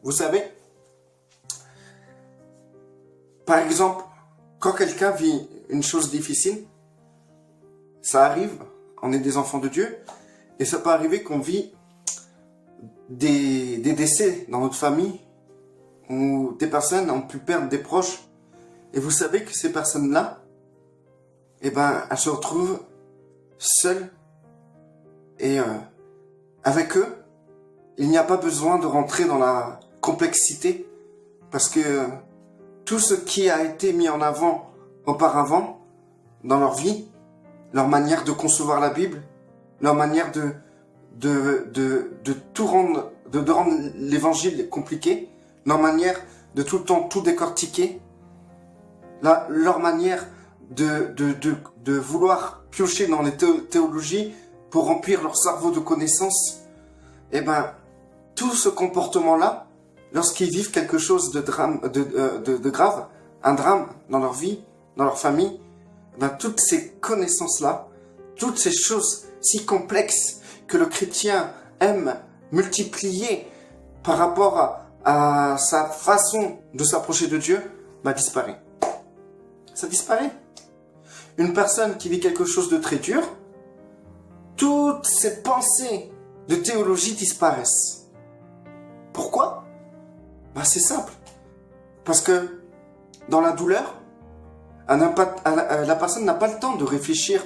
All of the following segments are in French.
Vous savez, par exemple, quand quelqu'un vit une chose difficile, ça arrive, on est des enfants de Dieu, et ça peut arriver qu'on vit des décès dans notre famille, où des personnes ont pu perdre des proches, et vous savez que ces personnes-là, eh ben, elles se retrouvent seules, et avec eux, il n'y a pas besoin de rentrer dans la complexité, parce que tout ce qui a été mis en avant auparavant dans leur vie, leur manière de concevoir la Bible, leur manière de tout rendre, de rendre l'évangile compliqué, leur manière de tout le temps tout décortiquer, leur manière de vouloir piocher dans les théologies pour remplir leur cerveau de connaissances, eh ben, tout ce comportement-là, lorsqu'ils vivent quelque chose de grave, un drame dans leur vie, dans leur famille, eh ben, toutes ces connaissances-là, toutes ces choses si complexes que le chrétien aime multiplier par rapport à sa façon de s'approcher de Dieu, bah, disparaît. Ça disparaît. Une personne qui vit quelque chose de très dur, toutes ses pensées de théologie disparaissent. Pourquoi? Bah, c'est simple. Parce que dans la douleur, la personne n'a pas le temps de réfléchir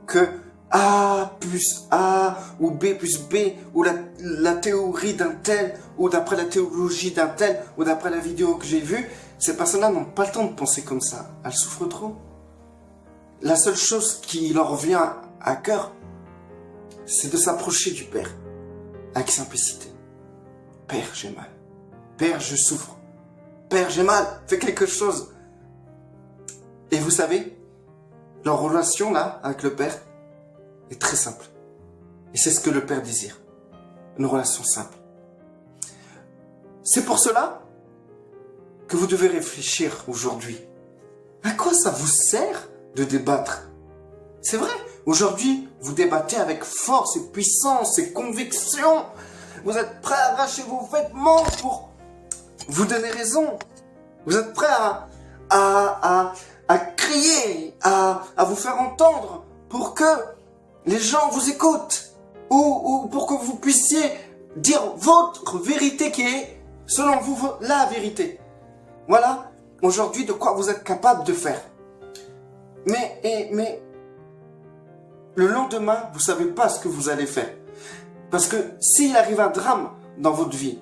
que A plus A ou B plus B ou la théorie d'un tel ou d'après la théologie d'un tel ou d'après la vidéo que j'ai vue. Ces personnes-là n'ont pas le temps de penser comme ça. Elles souffrent trop. La seule chose qui leur vient à cœur, c'est de s'approcher du Père avec simplicité. Père, j'ai mal. Père, je souffre. Père, j'ai mal. Fais quelque chose. Et vous savez, leur relation là avec le Père est très simple. Et c'est ce que le Père désire. Une relation simple. C'est pour cela que vous devez réfléchir aujourd'hui. À quoi ça vous sert de débattre? C'est vrai, aujourd'hui, vous débattez avec force et puissance et conviction. Vous êtes prêts à arracher vos vêtements pour vous donner raison. Vous êtes prêts à crier, à vous faire entendre pour que les gens vous écoutent ou pour que vous puissiez dire votre vérité qui est, selon vous, la vérité. Voilà, aujourd'hui, de quoi vous êtes capable de faire. Mais le lendemain, vous ne savez pas ce que vous allez faire. Parce que s'il arrive un drame dans votre vie,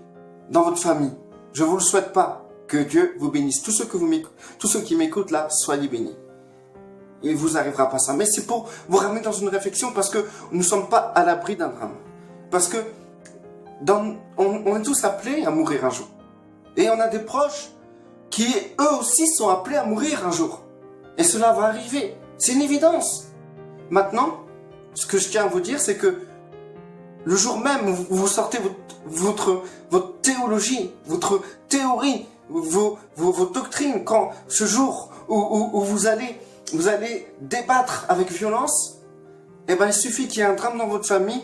dans votre famille, je ne vous le souhaite pas. Que Dieu vous bénisse. Tous ceux qui m'écoutent là, soyez bénis. Il ne vous arrivera pas ça. Mais c'est pour vous ramener dans une réflexion parce que nous ne sommes pas à l'abri d'un drame. Parce que on est tous appelés à mourir un jour. Et on a des proches qui, eux aussi, sont appelés à mourir un jour. Et cela va arriver. C'est une évidence. Maintenant, ce que je tiens à vous dire, c'est que le jour même où vous sortez votre théologie, votre théorie, vos doctrines, quand ce jour où vous allez débattre avec violence, eh ben, il suffit qu'il y ait un drame dans votre famille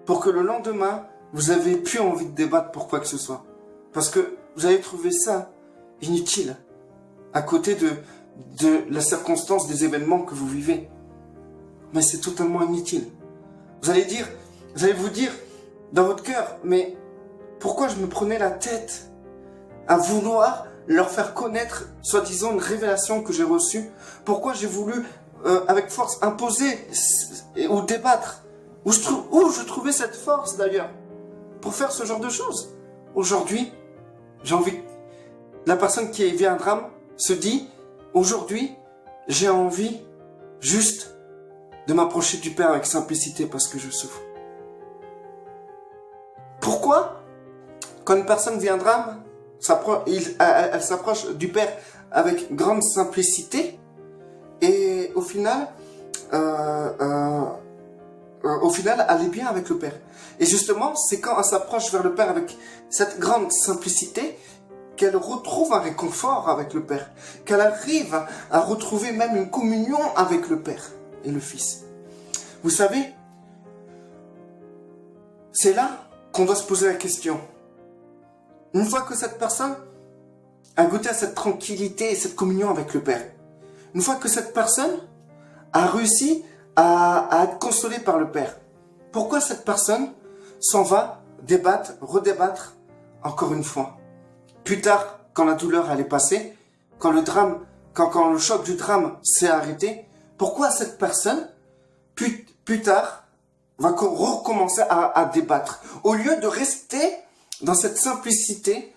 pour que le lendemain, vous n'avez plus envie de débattre pour quoi que ce soit. Parce que vous allez trouver ça inutile à côté de la circonstance des événements que vous vivez. Mais c'est totalement inutile. Vous allez vous dire dans votre cœur, mais pourquoi je me prenais la tête à vouloir leur faire connaître, soi-disant, une révélation que j'ai reçue? Pourquoi j'ai voulu, avec force, imposer ou débattre? Où je trouvais cette force, d'ailleurs, pour faire ce genre de choses? Aujourd'hui, j'ai envie... La personne qui vit un drame se dit, aujourd'hui, j'ai envie juste de m'approcher du Père avec simplicité parce que je souffre. Pourquoi? Quand une personne vit un drame, elle s'approche du Père avec grande simplicité et au final, elle est bien avec le Père. Et justement, c'est quand elle s'approche vers le Père avec cette grande simplicité qu'elle retrouve un réconfort avec le Père, qu'elle arrive à retrouver même une communion avec le Père et le Fils. Vous savez, c'est là qu'on doit se poser la question. Une fois que cette personne a goûté à cette tranquillité et cette communion avec le Père, une fois que cette personne a réussi à être consolée par le Père, pourquoi cette personne s'en va débattre, redébattre encore une fois? Plus tard, quand la douleur allait passer, quand le drame, quand le choc du drame s'est arrêté, pourquoi cette personne, plus tard, va recommencer à débattre, au lieu de rester dans cette simplicité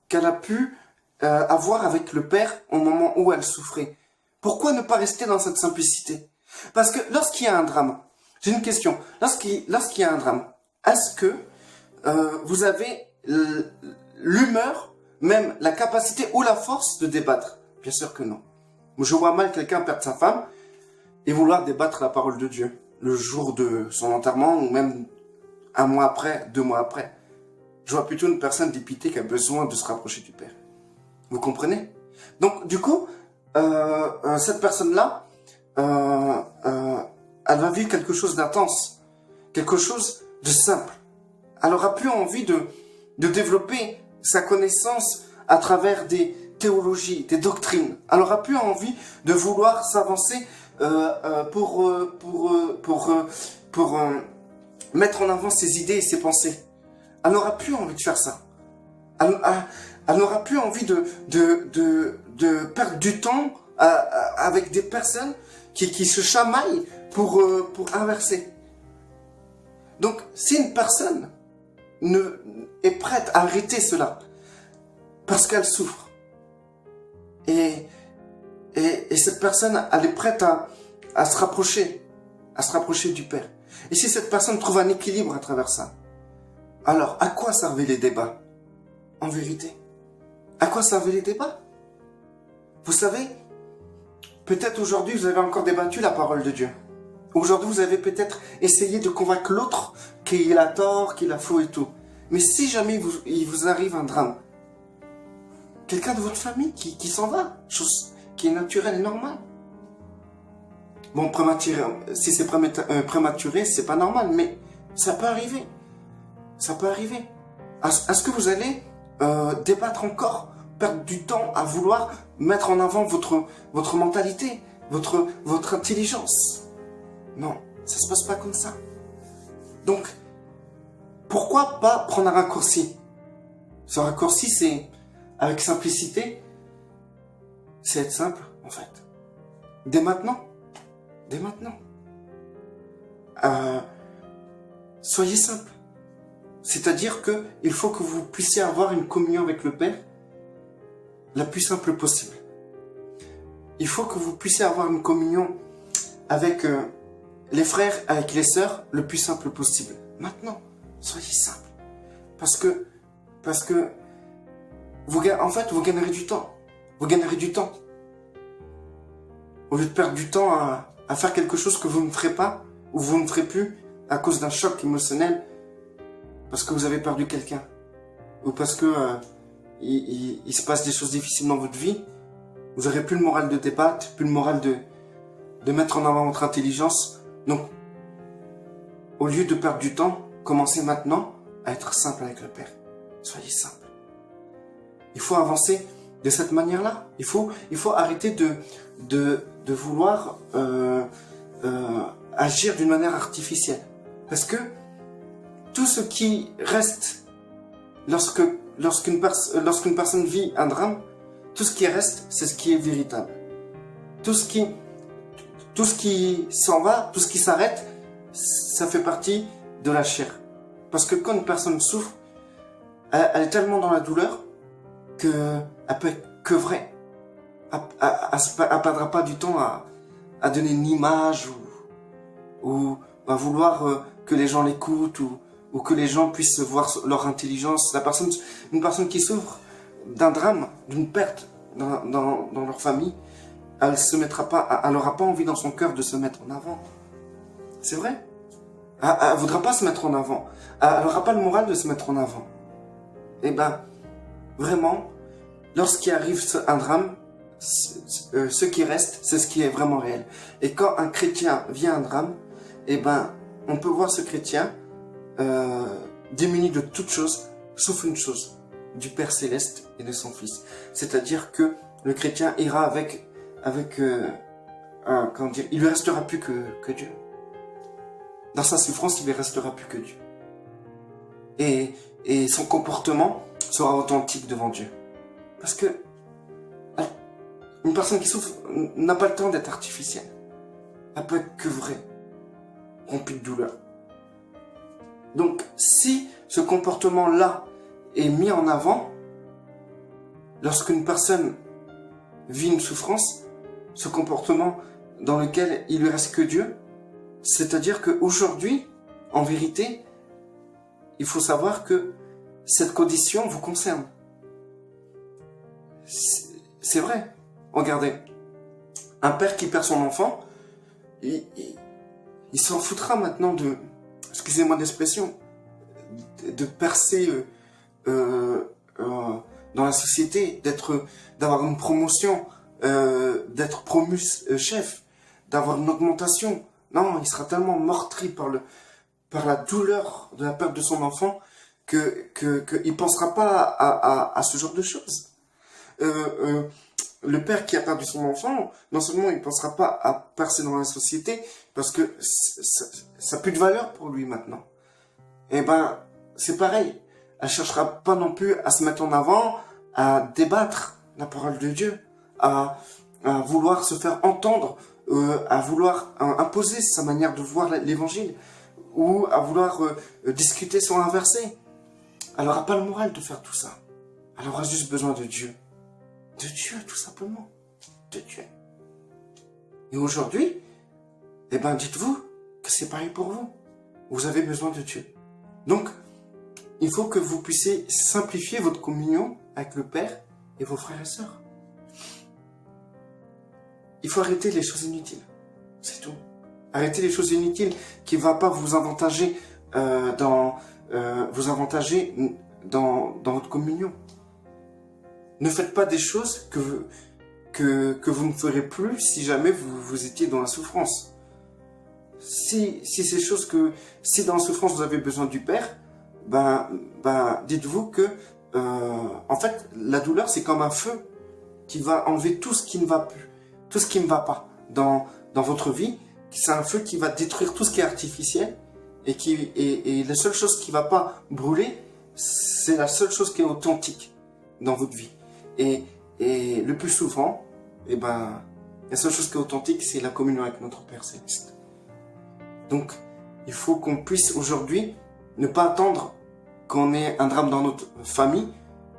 qu'elle a pu avoir avec le Père au moment où elle souffrait? Pourquoi ne pas rester dans cette simplicité? Parce que lorsqu'il y a un drame, j'ai une question, lorsqu'il y a un drame, est-ce que vous avez l'humeur, même la capacité ou la force de débattre? Bien sûr que non. Je vois mal quelqu'un perdre sa femme et vouloir débattre la parole de Dieu le jour de son enterrement ou même un mois après, 2 mois après. Je vois plutôt une personne dépitée qui a besoin de se rapprocher du Père. Vous comprenez? Donc, du coup, cette personne-là, elle va vivre quelque chose d'intense, quelque chose de simple. Elle n'aura plus envie de développer sa connaissance à travers des théologies, des doctrines. Elle n'aura plus envie de vouloir s'avancer pour mettre en avant ses idées et ses pensées. Elle n'aura plus envie de faire ça. Elle n'aura plus envie de perdre du temps avec des personnes qui se chamaillent pour inverser. Donc, si une personne est prête à arrêter cela, parce qu'elle souffre, et cette personne, elle est prête à se rapprocher du Père. Et si cette personne trouve un équilibre à travers ça, alors à quoi servaient les débats? En vérité, à quoi servaient les débats? Vous savez, peut-être aujourd'hui vous avez encore débattu la parole de Dieu. Aujourd'hui vous avez peut-être essayé de convaincre l'autre qu'il a tort, qu'il a faux et tout. Mais si jamais il vous arrive un drame, quelqu'un de votre famille qui s'en va, chose qui est naturelle et normale. Bon, si c'est prématuré, c'est pas normal, mais ça peut arriver. Ça peut arriver. Est-ce que vous allez débattre encore, perdre du temps à vouloir mettre en avant votre mentalité, votre intelligence? Non, ça se passe pas comme ça. Donc, pourquoi pas prendre un raccourci? Ce raccourci, c'est avec simplicité, c'est être simple, en fait. Dès maintenant. Soyez simple. C'est-à-dire que il faut que vous puissiez avoir une communion avec le Père la plus simple possible. Il faut que vous puissiez avoir une communion avec les frères, avec les sœurs, le plus simple possible. Maintenant, soyez simple. Parce que vous gagnerez du temps. Vous gagnerez du temps. Au lieu de perdre du temps à faire quelque chose que vous ne ferez pas, ou vous ne ferez plus, à cause d'un choc émotionnel, parce que vous avez perdu quelqu'un, ou parce que il se passe des choses difficiles dans votre vie, vous n'aurez plus le moral de débattre, plus le moral de mettre en avant votre intelligence. Donc, au lieu de perdre du temps, commencez maintenant à être simple avec le Père. Soyez simple. Il faut avancer de cette manière-là. Il faut arrêter de vouloir agir d'une manière artificielle. Parce que tout ce qui reste lorsqu'une personne vit un drame, tout ce qui reste, c'est ce qui est véritable. Tout ce qui s'en va, tout ce qui s'arrête, ça fait partie de la chair. Parce que quand une personne souffre, elle est tellement dans la douleur qu'elle peut être que vraie. Elle ne perdra pas du temps à donner une image ou à vouloir que les gens l'écoutent ou que les gens puissent voir leur intelligence. Une personne qui souffre d'un drame, d'une perte dans leur famille, elle n'aura pas envie dans son cœur de se mettre en avant. C'est vrai. Elle ne voudra pas se mettre en avant. Elle n'aura pas le moral de se mettre en avant. Eh bien, vraiment, lorsqu'il arrive un drame, ce qui reste, c'est ce qui est vraiment réel. Et quand un chrétien vit un drame, eh ben, on peut voir ce chrétien démuni de toute chose, sauf une chose, du Père Céleste et de son Fils. C'est-à-dire que le chrétien ira comment dire, il lui restera plus que Dieu. Dans sa souffrance, il lui restera plus que Dieu. Et son comportement sera authentique devant Dieu. Parce que une personne qui souffre n'a pas le temps d'être artificielle. Elle peut être que vraie, remplie de douleur. Donc, si ce comportement-là est mis en avant, lorsqu'une personne vit une souffrance, ce comportement dans lequel il lui reste que Dieu, c'est-à-dire qu'aujourd'hui, en vérité, il faut savoir que cette condition vous concerne. C'est vrai. Regardez, un père qui perd son enfant, il s'en foutra maintenant de, excusez-moi d'expression, de percer dans la société, d'avoir une promotion, d'être promu chef, d'avoir une augmentation. Non, il sera tellement meurtri par la douleur de la perte de son enfant qu'il pensera pas à ce genre de choses. Le père qui a perdu son enfant, non seulement il ne pensera pas à percer dans la société, parce que ça n'a plus de valeur pour lui maintenant. Et ben, c'est pareil. Elle ne cherchera pas non plus à se mettre en avant, à débattre la parole de Dieu, à vouloir se faire entendre, à vouloir imposer sa manière de voir l'évangile, ou à vouloir discuter sur un verset. Elle n'aura pas le moral de faire tout ça. Elle aura juste besoin de Dieu. De Dieu, tout simplement. De Dieu. Et aujourd'hui, eh ben, dites-vous que c'est pareil pour vous. Vous avez besoin de Dieu. Donc, il faut que vous puissiez simplifier votre communion avec le Père et vos frères et sœurs. Il faut arrêter les choses inutiles. C'est tout. Arrêtez les choses inutiles qui ne vont pas vous avantager dans votre communion. Ne faites pas des choses que vous ne ferez plus si jamais vous étiez dans la souffrance. Si dans la souffrance vous avez besoin du Père, dites-vous que en fait la douleur c'est comme un feu qui va enlever tout ce qui ne va plus, tout ce qui ne va pas dans votre vie. C'est un feu qui va détruire tout ce qui est artificiel et la seule chose qui ne va pas brûler, c'est la seule chose qui est authentique dans votre vie. Et le plus souvent, la seule chose qui est authentique, c'est la communion avec notre Père Céleste. Donc, il faut qu'on puisse aujourd'hui ne pas attendre qu'on ait un drame dans notre famille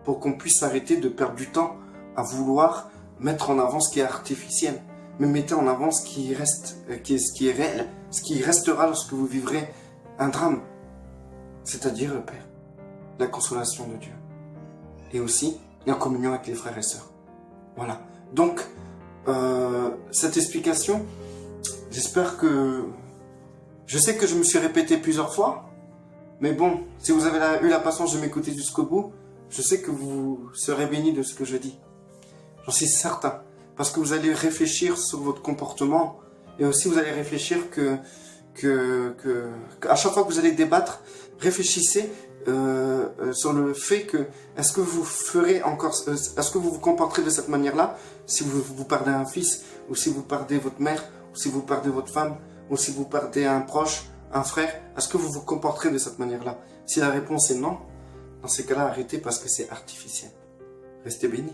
pour qu'on puisse arrêter de perdre du temps à vouloir mettre en avant ce qui est artificiel. Mais mettez en avant ce qui reste, ce qui est réel, ce qui restera lorsque vous vivrez un drame, c'est-à-dire le Père, la consolation de Dieu. Et aussi, en communion avec les frères et sœurs. Voilà. Donc, cette explication, j'espère que... Je sais que je me suis répété plusieurs fois, mais bon, si vous avez eu la patience de m'écouter jusqu'au bout, je sais que vous serez bénis de ce que je dis. J'en suis certain. Parce que vous allez réfléchir sur votre comportement, et aussi vous allez réfléchir à chaque fois que vous allez débattre, réfléchissez sur le fait que est-ce que vous vous comporterez de cette manière-là si vous perdez un fils, ou si vous perdez votre mère, ou si vous perdez votre femme, ou si vous perdez un proche, un frère, est-ce que vous vous comporterez de cette manière-là? Si la réponse est non, dans ces cas-là, arrêtez parce que c'est artificiel. Restez bénis.